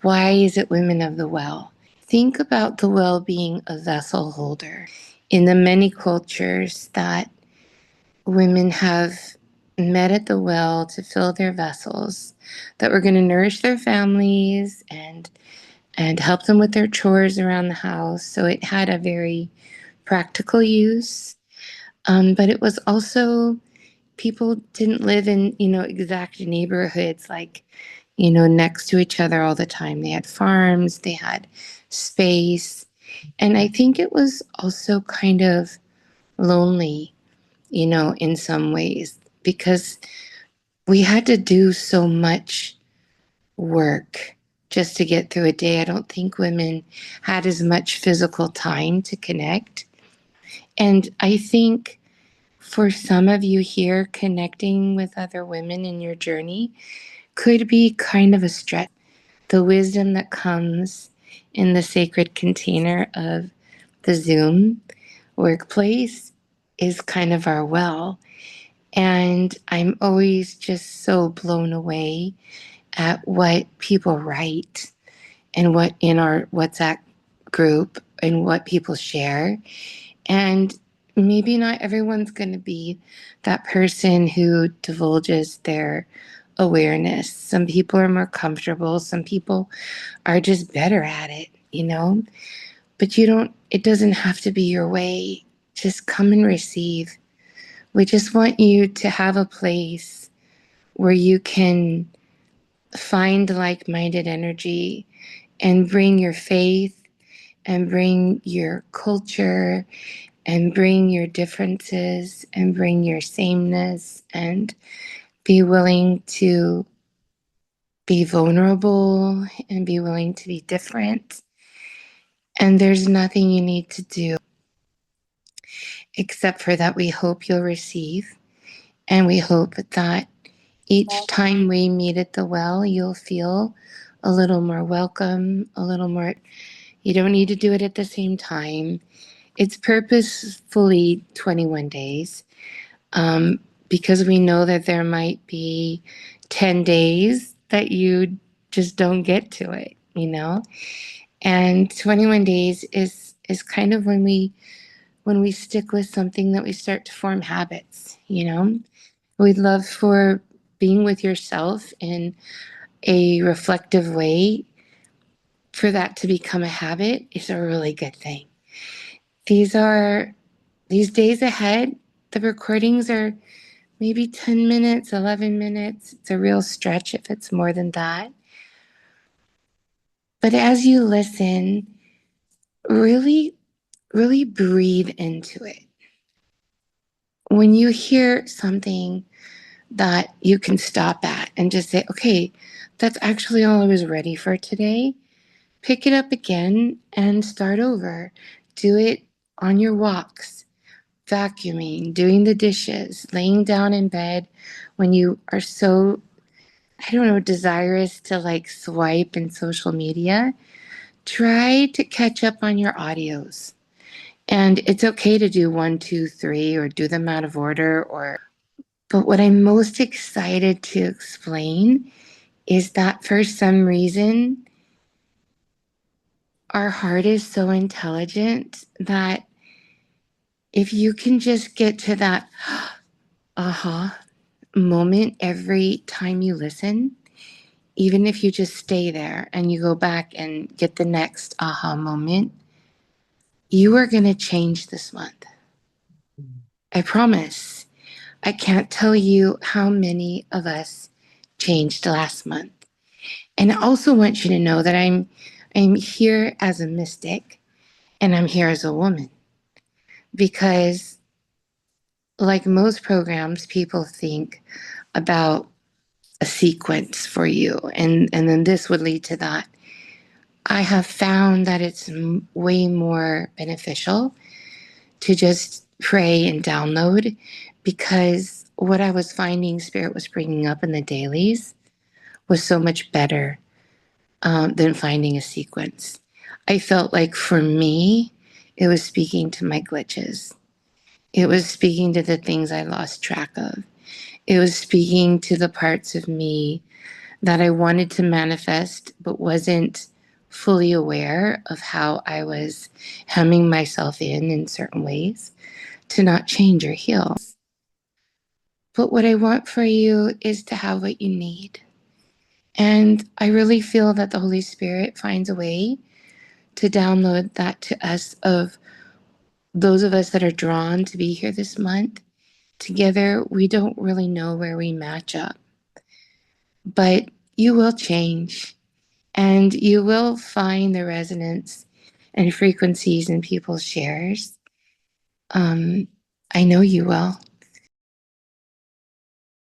Why is it women of the well? Think about the well being a vessel holder. In the many cultures that women have met at the well to fill their vessels, that were going to nourish their families and help them with their chores around the house. So it had a very practical use. But it was also, people didn't live in, exact neighborhoods like, next to each other all the time. They had farms, they had space. And I think it was also kind of lonely, in some ways, because we had to do so much work just to get through a day. I don't think women had as much physical time to connect. And I think for some of you here, connecting with other women in your journey could be kind of a stretch. The wisdom that comes in the sacred container of the Zoom workplace is kind of our well. And I'm always just so blown away at what people write and what in our WhatsApp group and what people share. And maybe not everyone's going to be that person who divulges their awareness. Some people are more comfortable, some people are just better at it. But it doesn't have to be your way. Just come and receive. We just want you to have a place where you can find like minded energy and bring your faith and bring your culture and bring your differences and bring your sameness and be willing to be vulnerable and be willing to be different. And there's nothing you need to do except for that we hope you'll receive. And we hope that each time we meet at the well, you'll feel a little more welcome, a little more. You don't need to do it at the same time. It's purposefully 21 days because we know that there might be 10 days that you just don't get to it. And 21 days is kind of when we stick with something that we start to form habits. We'd love for being with yourself in a reflective way, for that to become a habit is a really good thing. These days ahead, the recordings are maybe 10 minutes, 11 minutes. It's a real stretch if it's more than that. But as you listen, really, really breathe into it. When you hear something that you can stop at and just say, okay, that's actually all I was ready for today, pick it up again and start over. Do it on your walks, vacuuming, doing the dishes, laying down in bed when you are so, I don't know, desirous to like swipe in social media. Try to catch up on your audios. And it's okay to do 1, 2, 3, or do them out of order. But what I'm most excited to explain is that for some reason, our heart is so intelligent that if you can just get to that aha moment every time you listen, even if you just stay there and you go back and get the next aha moment, you are going to change this month. I promise. I can't tell you how many of us changed last month. And I also want you to know that I'm here as a mystic and I'm here as a woman, because like most programs, people think about a sequence for you, and then this would lead to that. I have found that it's way more beneficial to just pray and download, because what I was finding Spirit was bringing up in the dailies was so much better than finding a sequence. I felt like for me, it was speaking to my glitches. It was speaking to the things I lost track of. It was speaking to the parts of me that I wanted to manifest but wasn't fully aware of how I was hemming myself in certain ways to not change or heal. But what I want for you is to have what you need. And I really feel that the Holy Spirit finds a way to download that to us, of those of us that are drawn to be here this month. Together, we don't really know where we match up, but you will change and you will find the resonance and frequencies in people's shares. I know you will.